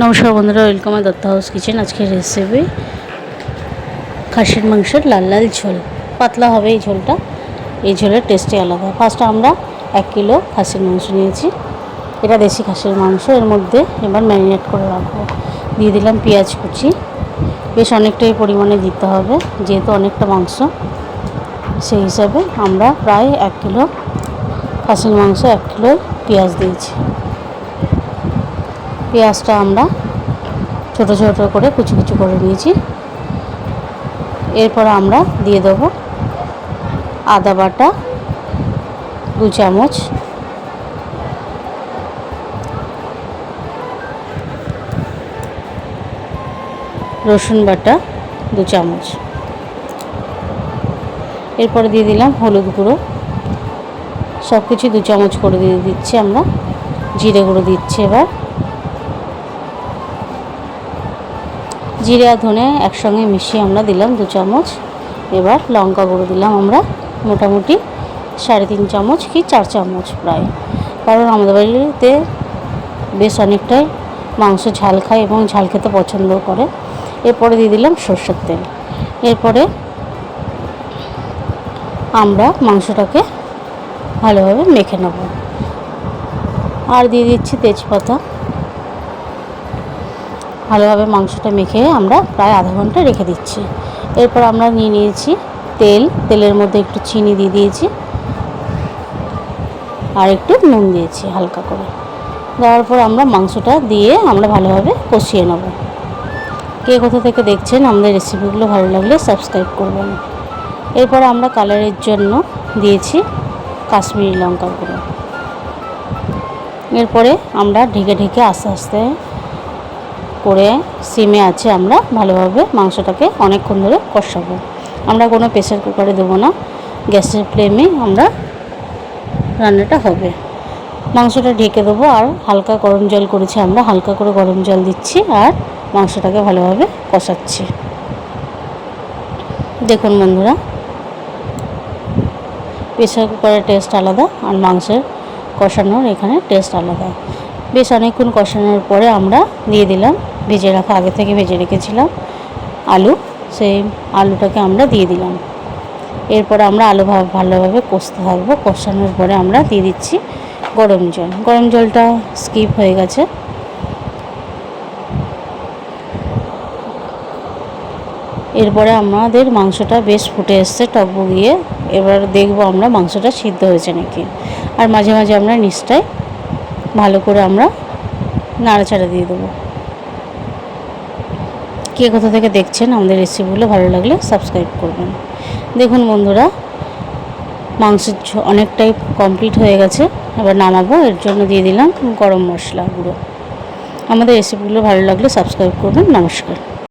নমস্কার বন্ধুরা, welcome Dutta house kitchen. আজকের রেসিপি খাসির মাংসের লাল লাল ঝোল। পাতলা হবে এই ঝোলটা, এই ঝোলের টেস্টই আলাদা। ফার্স্টে আমরা 1 কিলো খাসির মাংস নিয়েছি, এটা দেশি খাসির মাংস। এর মধ্যে এবার ম্যারিনেট করে রাখবো। দিয়ে দিলাম পেঁয়াজ কুচি, বেশ অনেকটাই পরিমাণে দিতে হবে যেহেতু অনেকটা মাংস, সেই হিসাবে আমরা প্রায় 1 কিলো খাসির মাংস 1 কিলো পেঁয়াজ দিয়েছি। পেঁয়াজটা আমরা ছোট ছোট করে কুচি কুচি করে নিয়েছি। এরপর আমরা দিয়ে দেব আদা বাটা 2 চামচ, রসুন বাটা 2 চামচ। এরপরে দিয়ে দিলাম হলুদ গুঁড়ো, সব কিছু 2 চামচ করে দিয়ে দিচ্ছি আমরা। জিরে গুঁড়ো দিচ্ছি এবার, জিরে আর ধনে একসঙ্গে মিশিয়ে আমরা দিলাম 2 চামচ। এবার লঙ্কা গুঁড়ো দিলাম আমরা মোটামুটি 3.5 চামচ কি 4 চামচ প্রায়, কারণ আমাদের বাড়িতে বেশ অনেকটাই মাংস ঝাল খায় এবং ঝাল খেতে পছন্দ করে। এরপরে দিয়ে দিলাম সরষের তেল। এরপরে আমরা মাংসটাকে ভালোভাবে মেখে নেব। আর দিয়ে দিচ্ছি তেজপাতা। ভালোভাবে মাংসটা মেখে আমরা প্রায় আধা ঘন্টা রেখে দিচ্ছি। এরপর আমরা নিয়ে নিয়েছি তেলের মধ্যে একটু চিনি দিয়ে দিয়েছি আর একটু নুন দিয়েছি হালকা করে। দেওয়ার পর আমরা মাংসটা দিয়ে আমরা ভালোভাবে কষিয়ে নেব। কে কোথা থেকে দেখছেন, আমাদের রেসিপিগুলো ভালো লাগলে সাবস্ক্রাইব করবেন। এরপর আমরা কালারের জন্য দিয়েছি কাশ্মীরি লঙ্কার গুঁড়ো। এরপরে আমরা ঢেকে ঢেকে আস্তে আস্তে করে সিমে আছে আমরা ভালোভাবে মাংসটাকে অনেকক্ষণ ধরে কষাবো। আমরা কোনো প্রেসার কুকারে দেবো না, গ্যাসের ফ্লেমে আমরা রান্নাটা হবে। মাংসটা ঢেকে দেবো আর হালকা গরম জল করেছি আমরা, হালকা করে গরম জল দিচ্ছি আর মাংসটাকে ভালোভাবে কষাচ্ছি। দেখুন বন্ধুরা, প্রেসার কুকারের টেস্ট আলাদা আর মাংসের কষানোর এখানে টেস্ট আলাদা। বেশ অনেকক্ষণ কষানোর পরে আমরা দিয়ে দিলাম ভেজে রাখা, আগে থেকে ভেজে রেখেছিলাম আলু, সেই আলুটাকে আমরা দিয়ে দিলাম। এরপরে আমরা আলু ভালোভাবে কষতে থাকবো। কষানোর পরে আমরা দিয়ে দিচ্ছি গরম জল। গরম জলটা স্কিপ হয়ে গেছে। এরপরে আমাদের মাংসটা বেশ ফুটে এসছে টকবগিয়ে। এবার দেখবো আমরা মাংসটা সিদ্ধ হয়েছে নাকি। আর মাঝে মাঝে আমরা নিচটায় ভালো করে আমরা নাড়াচাড়া দিয়ে দেবো। কে কোথা থেকে দেখছেন, আমাদের রেসিপিগুলো ভালো লাগলে সাবস্ক্রাইব করবেন। দেখুন বন্ধুরা, মাংসের অনেকটাই কমপ্লিট হয়ে গেছে। এবার নামাবো। এর জন্য দিয়ে দিলাম গরম মশলা গুঁড়ো। আমাদের রেসিপিগুলো ভালো লাগলে সাবস্ক্রাইব করবেন। নমস্কার।